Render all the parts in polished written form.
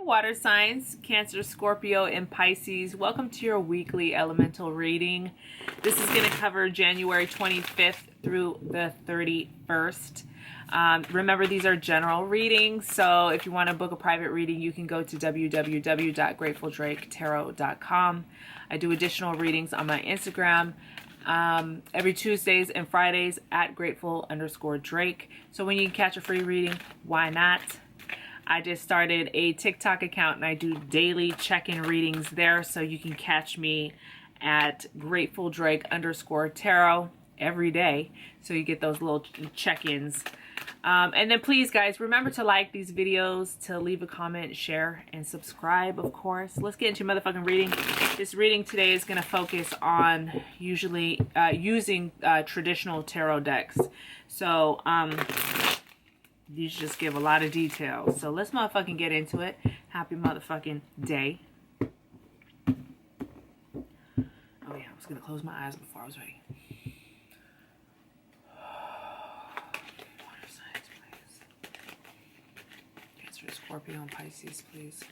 Water signs, Cancer, Scorpio, and Pisces. Welcome to your weekly elemental reading. This is going to cover January 25th through the 31st. Remember, these are general readings, so if you want to book a private reading, you can go to www.gratefuldraketarot.com. I do additional readings on my Instagram every Tuesdays and Fridays at grateful_Drake. So when you can catch a free reading, why not? I just started a TikTok account and I do daily check-in readings there, so you can catch me at gratefuldrake_tarot every day, so you get those little check-ins. And then please, guys, remember to like these videos, to leave a comment, share, and subscribe, of course. Let's get into motherfucking reading. This reading today is going to focus on using traditional tarot decks. So, these just give a lot of details. So let's motherfucking get into it. Happy motherfucking day. Oh yeah, I was going to close my eyes before I was ready. Water signs, please. Cancer, Scorpio, and Pisces, please.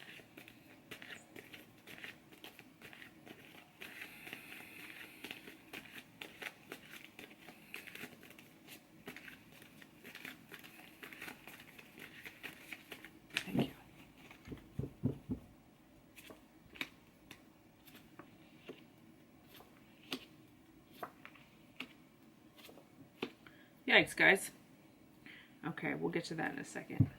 Thank you. Yikes, guys. Okay, we'll get to that in a second.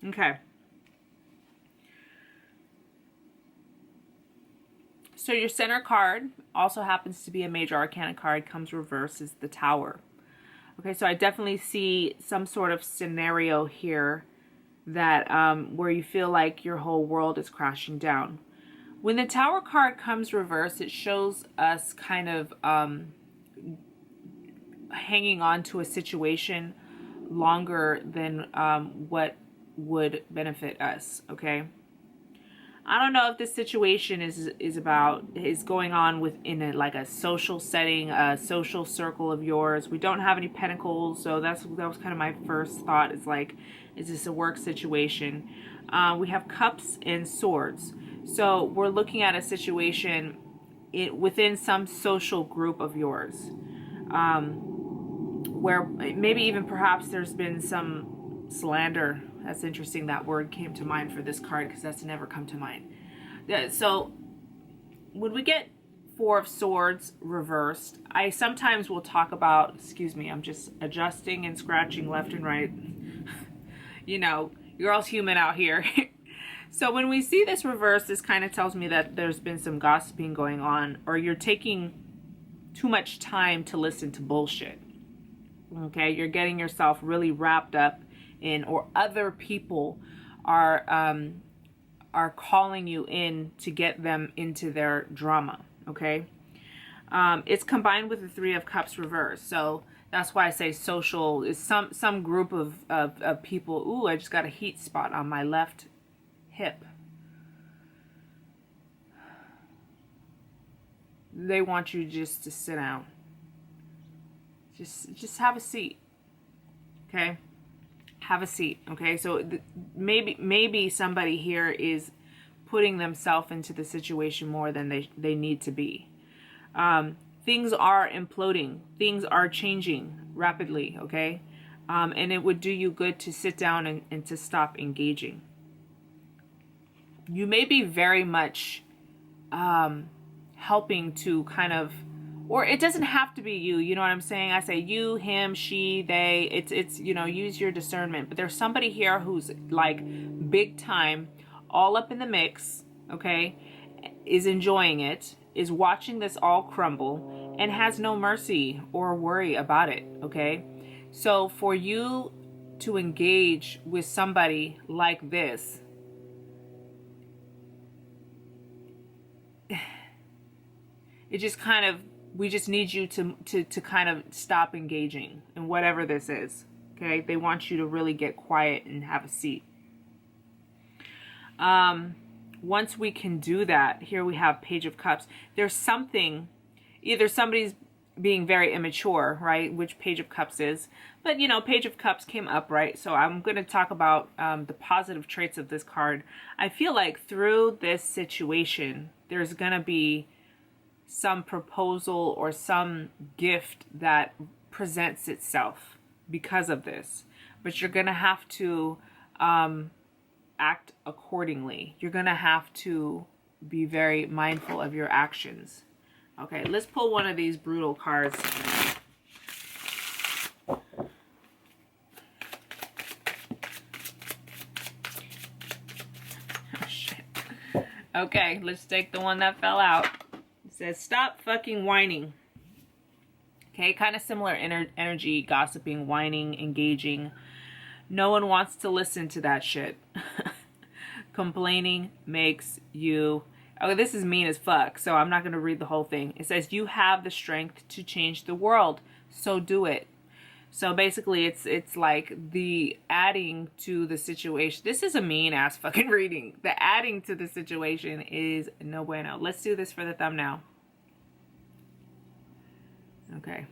Okay. So your center card also happens to be a major arcana card, comes reversed, is the Tower. Okay, so I definitely see some sort of scenario here that where you feel like your whole world is crashing down. When the Tower card comes reversed, it shows us kind of hanging on to a situation longer than what would benefit us, okay? I don't know if this situation is going on within a social setting, a social circle of yours. We don't have any pentacles, so that was kind of my first thought. Is like, is this a work situation? We have cups and swords, so we're looking at a situation within some social group of yours, where maybe even perhaps there's been some slander. That's interesting. That word came to mind for this card because that's never come to mind. Yeah, so when we get Four of Swords reversed, I sometimes will talk about, excuse me, I'm just adjusting and scratching left and right. You know, you're all human out here. So when we see this reverse, this kind of tells me that there's been some gossiping going on, or you're taking too much time to listen to bullshit. Okay, you're getting yourself really wrapped up in, or other people are calling you in to get them into their drama. Okay, it's combined with the Three of Cups reversed, so that's why I say social is some group of people. Ooh, I just got a heat spot on my left hip. They want you just to sit down. Just have a seat. Okay, have a seat. Okay, so maybe somebody here is putting themselves into the situation more than they need to be. Things are imploding. Things are changing rapidly. Okay, and it would do you good to sit down and to stop engaging. You may be very much helping to kind of, or it doesn't have to be you, you know what I'm saying? I say you, him, she, they, it's you know, use your discernment. But there's somebody here who's like big time, all up in the mix, okay, is enjoying it, is watching this all crumble, and has no mercy or worry about it, okay? So for you to engage with somebody like this, it just kind of, we just need you to kind of stop engaging in whatever this is. Okay, they want you to really get quiet and have a seat. Once we can do that, here we have Page of Cups. There's something, either somebody's being very immature, right? Which Page of Cups is. But, you know, Page of Cups came up, right? So I'm going to talk about the positive traits of this card. I feel like through this situation, there's going to be some proposal or some gift that presents itself because of this. But you're going to have to act accordingly. You're going to have to be very mindful of your actions. Okay, let's pull one of these brutal cards. Oh, shit. Okay, let's take the one that fell out. It says, stop fucking whining. Okay, kind of similar energy, gossiping, whining, engaging. No one wants to listen to that shit. Complaining makes you... Oh, this is mean as fuck, so I'm not going to read the whole thing. It says, you have the strength to change the world, so do it. So basically, it's like the adding to the situation. This is a mean-ass fucking reading. The adding to the situation is no bueno. Let's do this for the thumbnail. Okay.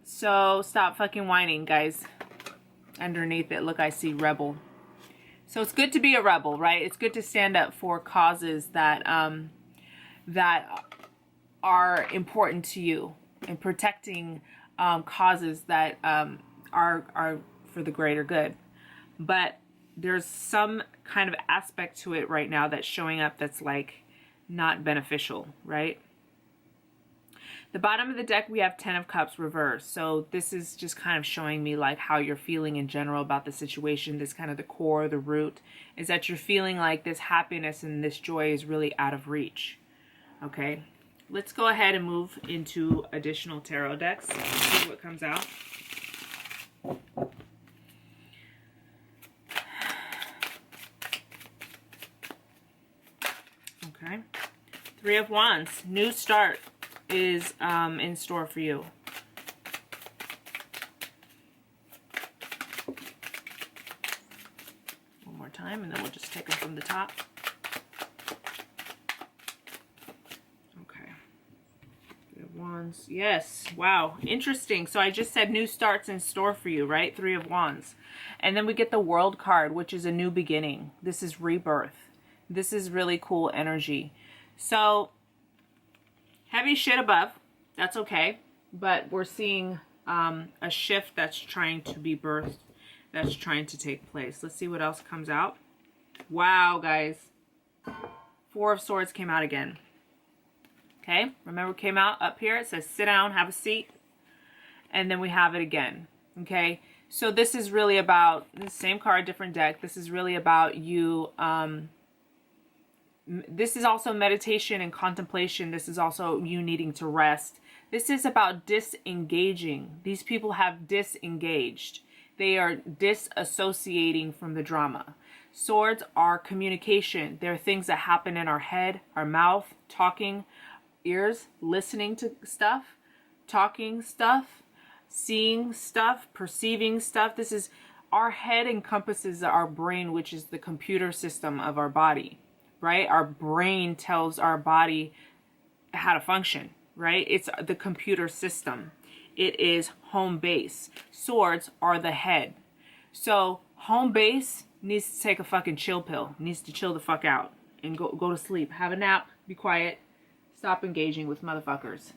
So stop fucking whining, guys. Underneath it, look, I see rebel. So it's good to be a rebel, right? It's good to stand up for causes that that are important to you, and protecting causes that are for the greater good. But there's some kind of aspect to it right now that's showing up that's like not beneficial, right? The bottom of the deck, we have 10 of Cups reversed. So this is just kind of showing me like how you're feeling in general about the situation. This kind of the core, the root, is that you're feeling like this happiness and this joy is really out of reach. Okay, let's go ahead and move into additional tarot decks. See what comes out. Okay, Three of Wands, new start is in store for you. One more time, and then we'll just take them from the top. Okay. Three of Wands. Yes. Wow. Interesting. So I just said new starts in store for you, right? Three of Wands. And then we get the World card, which is a new beginning. This is rebirth. This is really cool energy. So heavy shit above, that's okay, but we're seeing a shift that's trying to be birthed, that's trying to take place. Let's see what else comes out. Wow, guys. Four of Swords came out again. Okay, remember it came out up here. It says sit down, have a seat, and then we have it again. Okay, so this is really about, the same card, different deck. This is really about you... this is also meditation and contemplation. This is also you needing to rest. This is about disengaging. These people have disengaged. They are disassociating from the drama. Swords are communication. They're things that happen in our head, our mouth, talking, ears, listening to stuff, talking stuff, seeing stuff, perceiving stuff. This is, our head encompasses our brain, which is the computer system of our body. Right? Our brain tells our body how to function, right? It's the computer system. It is home base. Swords are the head. So home base needs to take a fucking chill pill. Needs to chill the fuck out and go to sleep. Have a nap. Be quiet. Stop engaging with motherfuckers.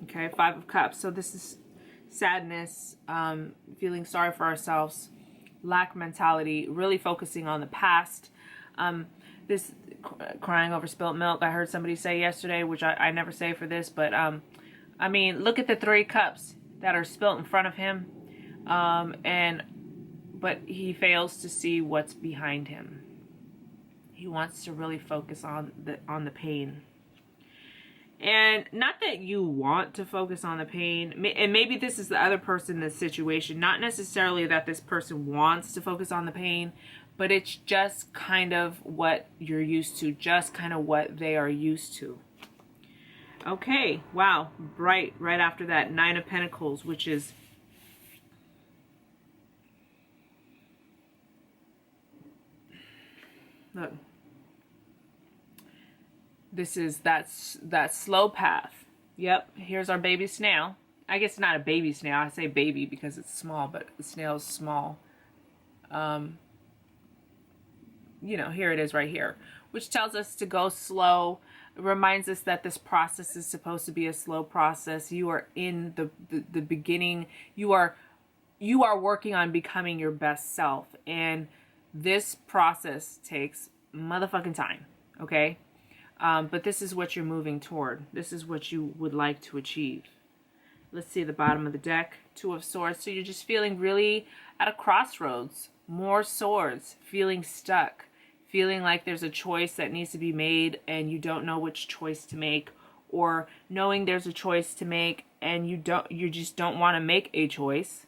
Okay, Five of Cups. So this is sadness, feeling sorry for ourselves, lack mentality, really focusing on the past. This crying over spilt milk, I heard somebody say yesterday, which I never say for this, but I mean, look at the 3 cups that are spilt in front of him, but he fails to see what's behind him. He wants to really focus on the pain. And not that you want to focus on the pain, and maybe this is the other person in this situation, not necessarily that this person wants to focus on the pain, but it's just kind of what you're used to, just kind of what they are used to. Okay, wow, right after that, 9 of Pentacles, which is Look. This is that slow path. Yep, here's our baby snail. I guess not a baby snail. I say baby because it's small, but the snail's small. You know, here it is right here, which tells us to go slow. It reminds us that this process is supposed to be a slow process. You are in the beginning. You are working on becoming your best self. And this process takes motherfucking time, okay? But this is what you're moving toward. This is what you would like to achieve. Let's see the bottom of the deck. Two of Swords. So you're just feeling really at a crossroads. More swords. Feeling stuck. Feeling like there's a choice that needs to be made and you don't know which choice to make. Or knowing there's a choice to make and you just don't want to make a choice.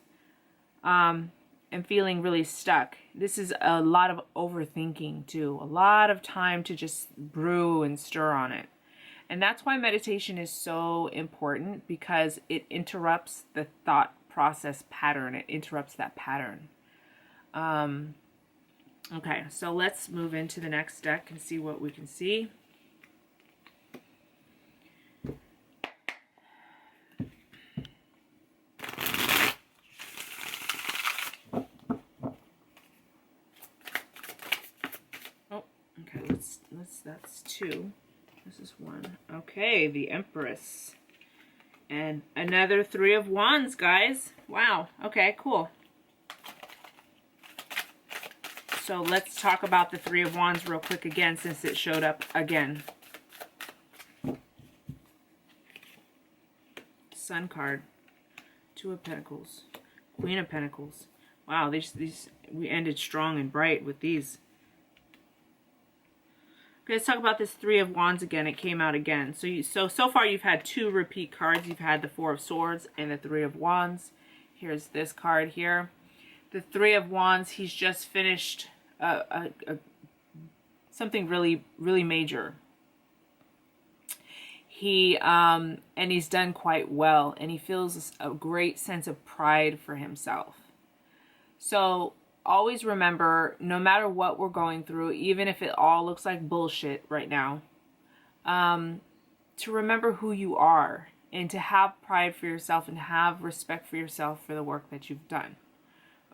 And feeling really stuck. This is a lot of overthinking too. A lot of time to just brew and stir on it. And that's why meditation is so important, because it interrupts the thought process pattern. It interrupts that pattern. Okay, so let's move into the next deck and see what we can see. That's two. This is one. Okay, the Empress. And another Three of Wands, guys. Wow. Okay, cool. So let's talk about the Three of Wands real quick again, since it showed up again. Sun card. Two of Pentacles. Queen of Pentacles. Wow, these we ended strong and bright with these. Okay, let's talk about this Three of Wands again. It came out again. So far you've had two repeat cards. You've had the Four of Swords and the Three of Wands. Here's this card here. The Three of Wands, he's just finished something really, really major. And he's done quite well, and he feels a great sense of pride for himself. So always remember, no matter what we're going through, even if it all looks like bullshit right now, to remember who you are and to have pride for yourself and have respect for yourself for the work that you've done.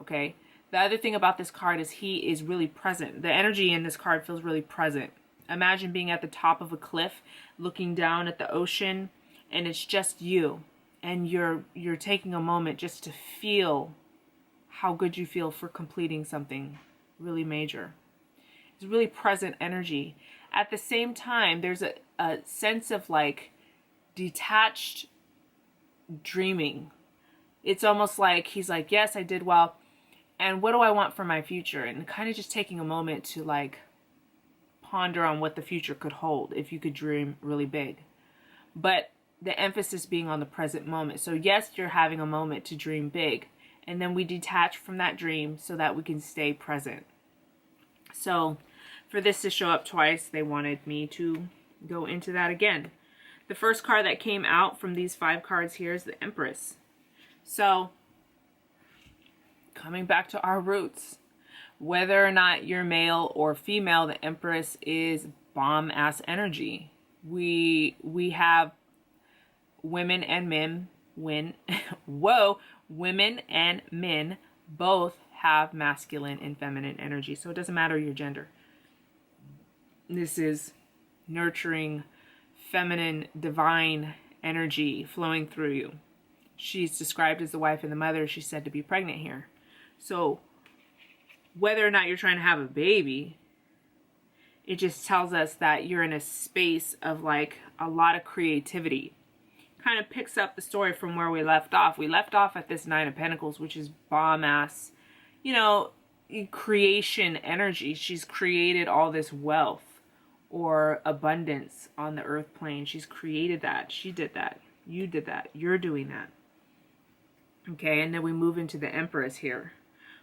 Okay? The other thing about this card is he is really present. The energy in this card feels really present. Imagine being at the top of a cliff, looking down at the ocean, and it's just you. And you're taking a moment just to feel how good you feel for completing something really major. It's really present energy. At the same time, there's a sense of like detached dreaming. It's almost like he's like, yes, I did well. And what do I want for my future? And kind of just taking a moment to like ponder on what the future could hold if you could dream really big. But the emphasis being on the present moment. So yes, you're having a moment to dream big. And then we detach from that dream so that we can stay present. So for this to show up twice, they wanted me to go into that again. The first card that came out from these 5 cards here is the Empress. So coming back to our roots, whether or not you're male or female, the Empress is bomb-ass energy. We have women and men women and men both have masculine and feminine energy. So it doesn't matter your gender. This is nurturing, feminine, divine energy flowing through you. She's described as the wife and the mother. She's said to be pregnant here. So whether or not you're trying to have a baby, it just tells us that you're in a space of like a lot of creativity. Kind of picks up the story from where we left off. We left off at this Nine of Pentacles, which is bomb-ass, you know, creation energy. She's created all this wealth or abundance on the earth plane. She's created that. She did that. You did that. You're doing that. Okay, and then we move into the Empress here,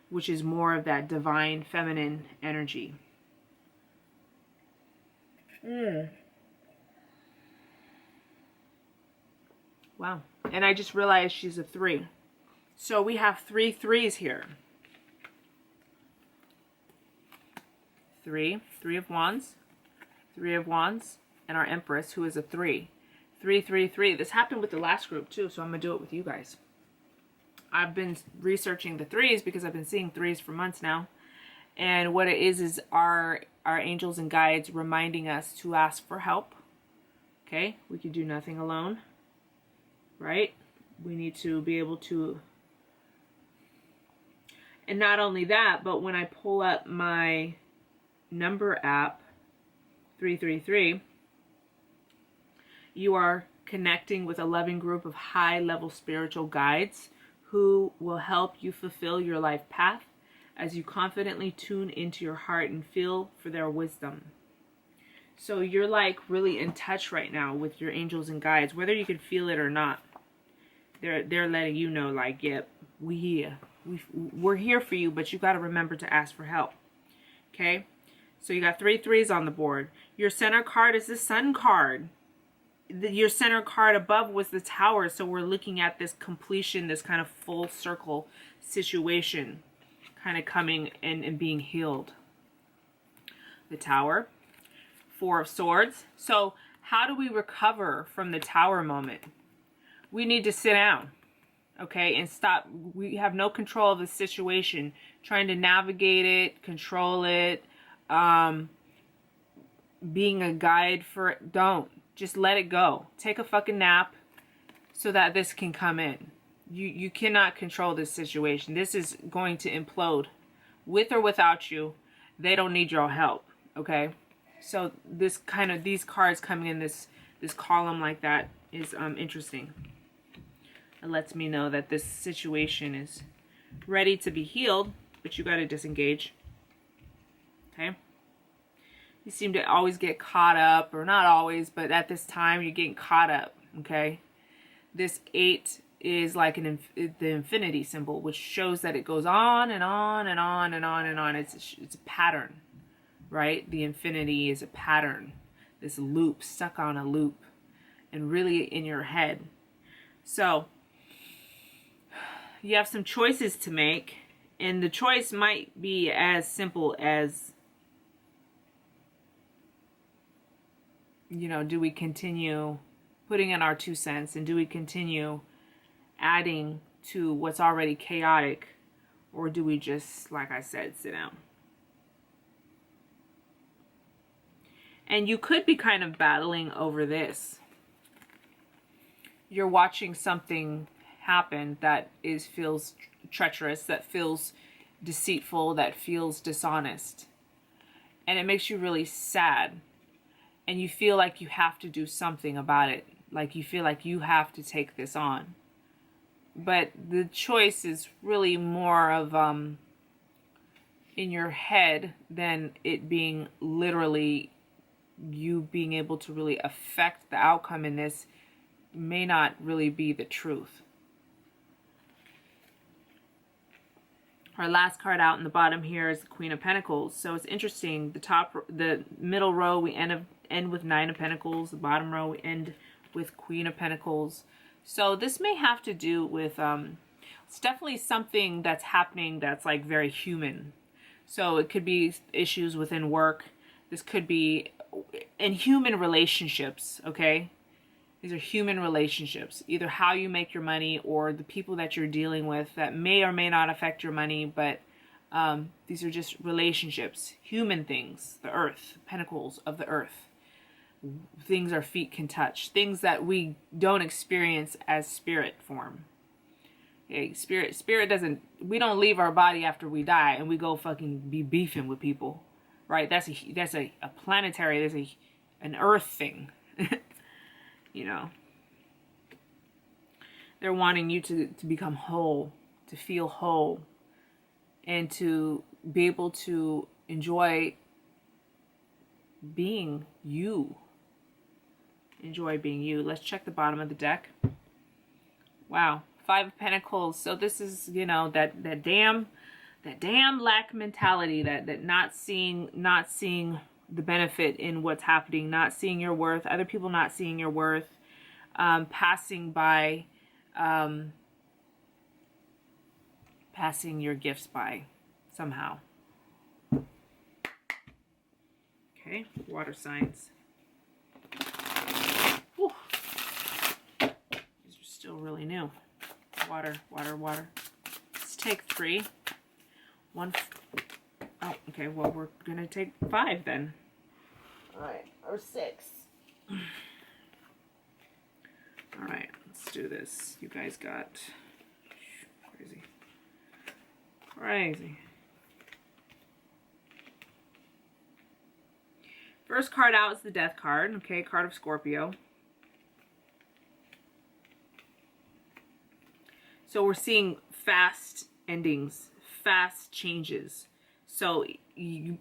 which is more of that divine feminine energy. Wow. And I just realized she's a 3. So we have 3 3s here. Three of Wands, Three of Wands, and our Empress, who is a 3. 3, 3, 3. This happened with the last group too, so I'm going to do it with you guys. I've been researching the 3s because I've been seeing 3s for months now. And what it is our angels and guides reminding us to ask for help. Okay? We can do nothing alone. Right? We need to be able to... And not only that, but when I pull up my number app, 333, you are connecting with a loving group of high-level spiritual guides who will help you fulfill your life path as you confidently tune into your heart and feel for their wisdom. So you're like really in touch right now with your angels and guides, whether you can feel it or not. They're letting you know, like, yep, we're here for you, but you got to remember to ask for help. Okay? So you got 3 3s on the board. Your center card is the Sun card. Your center card above was the Tower, so we're looking at this completion, this kind of full circle situation kind of coming and being healed. The Tower, 4 of Swords. So how do we recover from the Tower moment? We need to sit down, okay, and stop. We have no control of the situation. Trying to navigate it, control it, being a guide for it. Don't. Just let it go. Take a fucking nap so that this can come in. You cannot control this situation. This is going to implode. With or without you, they don't need your help, okay? So this kind of, these cards coming in this column like that is interesting. It lets me know that this situation is ready to be healed, but you got to disengage, okay? You seem to always get caught up, or not always, but at this time you're getting caught up, okay? This 8 is like the infinity symbol, which shows that it goes on and on and on and on and on. It's a pattern, right? The infinity is a pattern. This loop, stuck on a loop, and really in your head. So you have some choices to make, and the choice might be as simple as, you know, do we continue putting in our 2 cents, and do we continue adding to what's already chaotic, or do we just, like I said, sit down? And you could be kind of battling over this. You're watching something happen that feels treacherous, that feels deceitful, that feels dishonest, and it makes you really sad. And you feel like you have to do something about it. Like you feel like you have to take this on. But the choice is really more of in your head than it being literally you being able to really affect the outcome in this may not really be the truth. Our last card out in the bottom here is the Queen of Pentacles. So it's interesting. The middle row we end with 9 of Pentacles. The bottom row we end with Queen of Pentacles. So this may have to do with it's definitely something that's happening that's like very human. So it could be issues within work. This could be in human relationships, okay? These are human relationships, either how you make your money or the people that you're dealing with that may or may not affect your money, but these are just relationships, human things, the earth, pentacles of the earth, things our feet can touch, things that we don't experience as spirit form. Okay, spirit doesn't, we don't leave our body after we die and we go fucking be beefing with people, right? That's a planetary, there's an earth thing. You know, they're wanting you to become whole, to feel whole, and to be able to enjoy being you. Enjoy being you. Let's check the bottom of the deck. Wow, 5 of Pentacles. So this is, you know, that damn lack mentality, that not seeing the benefit in what's happening, not seeing your worth, other people not seeing your worth, passing by, passing your gifts by somehow. Okay, water signs. Whew. These are still really new. Water, water, water. Let's take 3. 1. Oh, okay, well, we're going to take 5 then. All right, or 6. All right, let's do this. You guys got crazy. Crazy. First card out is the Death card, okay, card of Scorpio. So we're seeing fast endings, fast changes. So you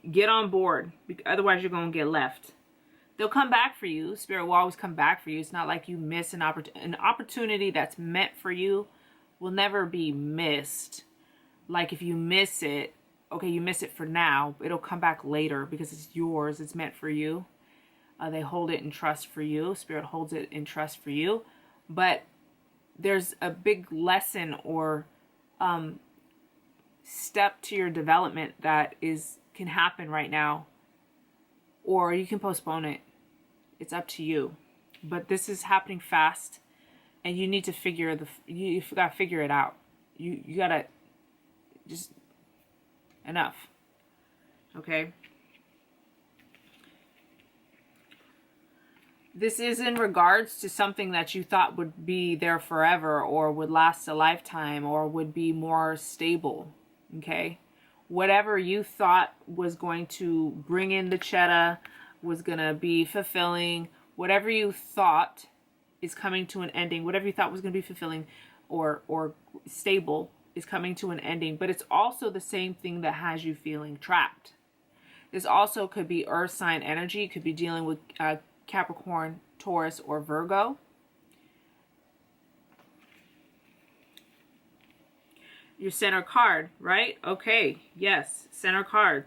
get on board, otherwise you're going to get left. They'll come back for you. Spirit will always come back for you. It's not like you miss an opportunity that's meant for you will never be missed. Like if you miss it, okay, you miss it for now. It'll come back later because it's yours. It's meant for you. They hold it in trust for you. Spirit holds it in trust for you. But there's a big lesson or step to your development that can happen right now. Or you can postpone it. It's up to you. But this is happening fast. And you need to you gotta figure it out. You gotta just enough. Okay? This is in regards to something that you thought would be there forever or would last a lifetime or would be more stable. Okay? Whatever you thought was going to bring in the cheddar, was going to be fulfilling, whatever you thought is coming to an ending, whatever you thought was going to be fulfilling or stable is coming to an ending. But it's also the same thing that has you feeling trapped. This also could be earth sign energy. It could be dealing with Capricorn, Taurus, or Virgo. Your center card, right? Okay, yes, center card.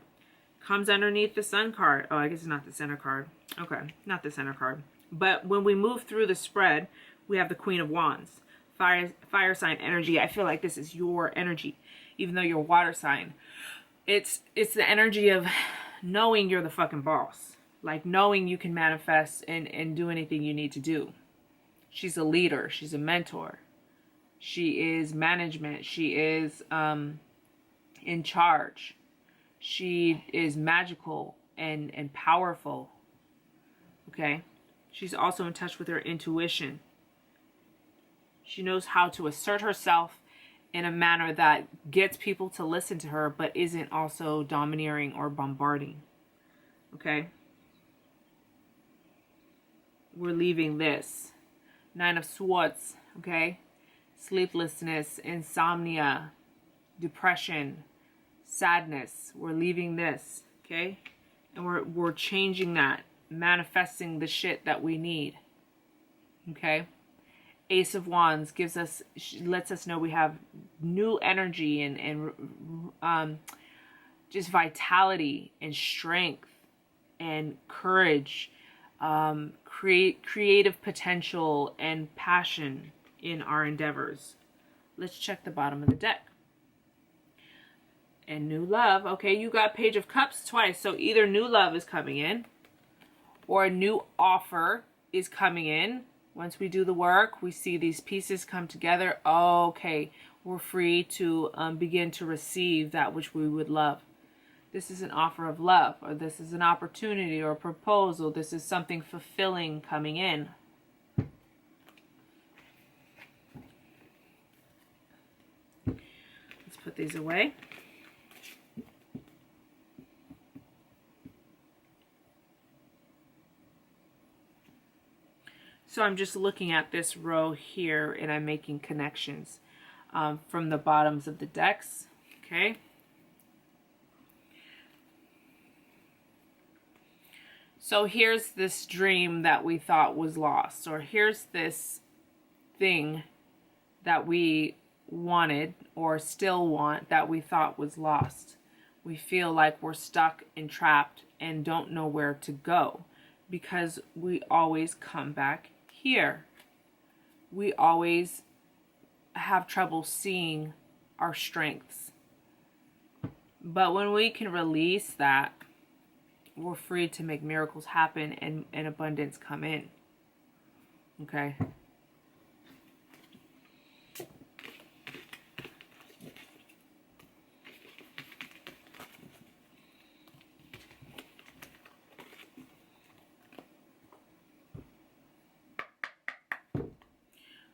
Comes underneath the sun card. Oh, I guess it's not the center card. Okay, not the center card. But when we move through the spread, we have the Queen of Wands. Fire sign energy. I feel like this is your energy, even though you're water sign. It's the energy of knowing you're the fucking boss. Like knowing you can manifest and do anything you need to do. She's a leader. She's a mentor. She is management. She is in charge. She is magical and powerful. Okay? She's also in touch with her intuition. She knows how to assert herself in a manner that gets people to listen to her, but isn't also domineering or bombarding. Okay? We're leaving this. 9 of Swords. Okay? Sleeplessness, insomnia, depression, sadness. We're leaving this, okay? And we're changing that, manifesting the shit that we need. Okay? Ace of Wands lets us know we have new energy and just vitality and strength and courage, creative potential and passion in our endeavors. Let's check the bottom of the deck. And new love. Okay, you got Page of Cups twice. So either new love is coming in or a new offer is coming in. Once we do the work, we see these pieces come together. Okay, we're free to begin to receive that which we would love. This is an offer of love, or this is an opportunity or a proposal. This is something fulfilling coming in. Let's put these away. So I'm just looking at this row here and I'm making connections from the bottoms of the decks. Okay. So here's this dream that we thought was lost, or here's this thing that we wanted or still want that we thought was lost. We feel like we're stuck and trapped and don't know where to go because we always come back here. We always have trouble seeing our strengths. But when we can release that, we're free to make miracles happen and abundance come in. Okay.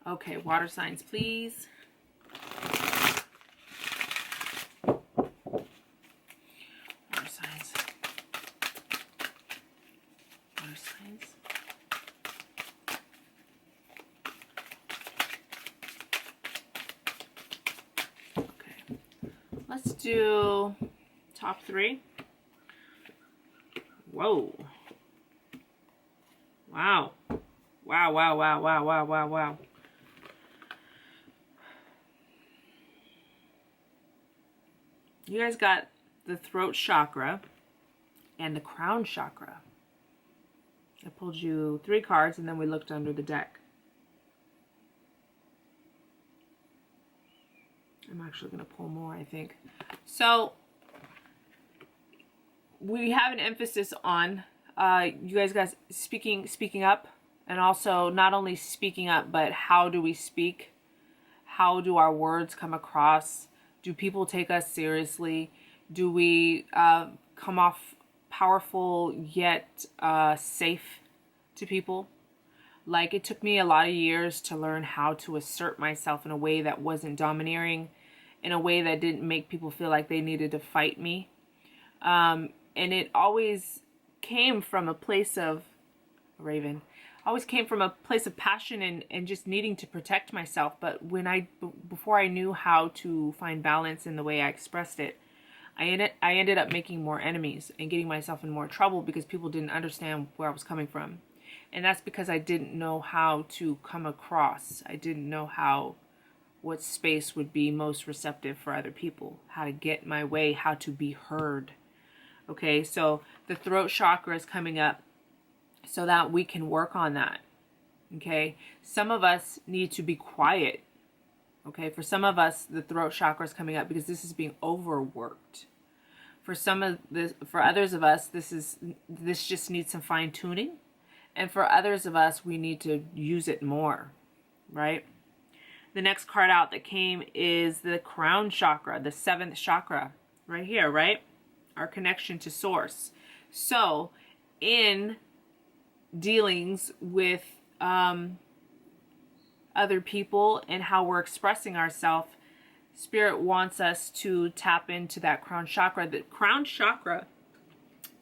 Okay, water signs, please. Water signs. Water signs. Okay. Let's do top 3. Whoa. Wow. Wow, wow, wow, wow, wow, wow, wow. You guys got the throat chakra and the crown chakra. I pulled you 3 cards and then we looked under the deck. I'm actually going to pull more, I think. So, we have an emphasis on you guys speaking up, and also not only speaking up, but how do we speak? How do our words come across? Do people take us seriously? Do we come off powerful yet safe to people? Like, it took me a lot of years to learn how to assert myself in a way that wasn't domineering, in a way that didn't make people feel like they needed to fight me. And it always came from a place of, Raven, always came from a place of passion and just needing to protect myself. But before I knew how to find balance in the way I expressed it, I ended up making more enemies and getting myself in more trouble because people didn't understand where I was coming from. And that's because I didn't know how to come across. I didn't know what space would be most receptive for other people, how to get my way, how to be heard. Okay, so the throat chakra is coming up so that we can work on that. Okay, some of us need to be quiet. Okay, for some of us, the throat chakra is coming up because this is being overworked. For others of us, this just needs some fine tuning, and for others of us, we need to use it more, right? The next card out that came is the crown chakra, the 7th chakra, right here, right? Our connection to source. So, in dealings with other people and how we're expressing ourselves, Spirit wants us to tap into that crown chakra. The crown chakra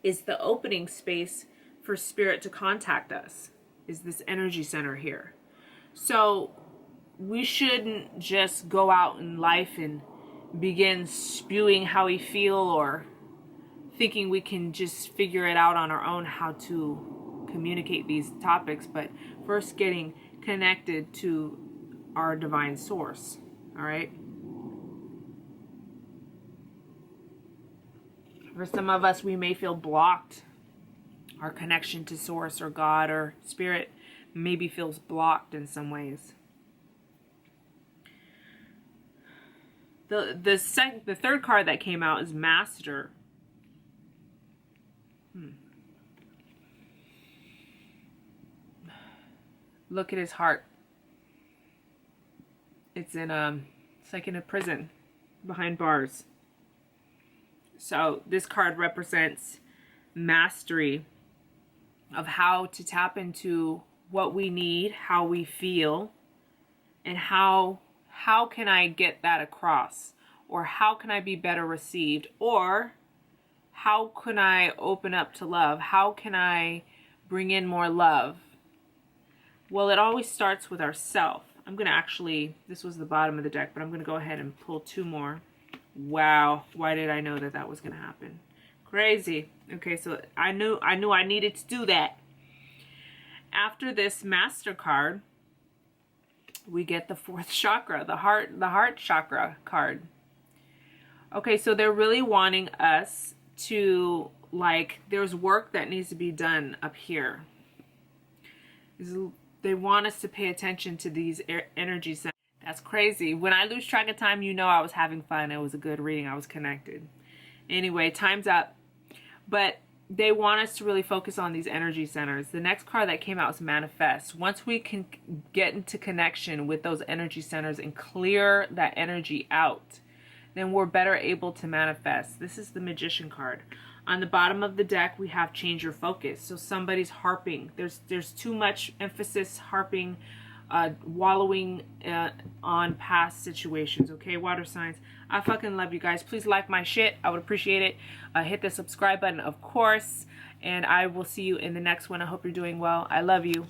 is the opening space for Spirit to contact us, is this energy center here. So we shouldn't just go out in life and begin spewing how we feel or thinking we can just figure it out on our own how to communicate these topics, but first getting connected to our divine source. All right. For some of us, we may feel blocked. Our connection to source or God or Spirit maybe feels blocked in some ways. The third card that came out is Master. Look at his heart. It's like in a prison behind bars. So this card represents mastery of how to tap into what we need, how we feel, and how can I get that across, or how can I be better received, or how can I open up to love? How can I bring in more love? Well, it always starts with ourself. I'm going to actually, this was the bottom of the deck, but I'm going to go ahead and pull 2 more. Wow, why did I know that was going to happen? Crazy. Okay, so I knew I needed to do that. After this Master card, we get the 4th chakra, the heart chakra card. Okay, so they're really wanting us to, like, there's work that needs to be done up here. They want us to pay attention to these energy centers. That's crazy. When I lose track of time, you know I was having fun. It was a good reading. I was connected. Anyway, time's up. But they want us to really focus on these energy centers. The next card that came out is manifest. Once we can get into connection with those energy centers and clear that energy out, then we're better able to manifest. This is the Magician card. On the bottom of the deck, we have change your focus. So somebody's harping. There's too much emphasis harping, wallowing on past situations. Okay, water signs. I fucking love you guys. Please like my shit. I would appreciate it. Hit the subscribe button, of course. And I will see you in the next one. I hope you're doing well. I love you.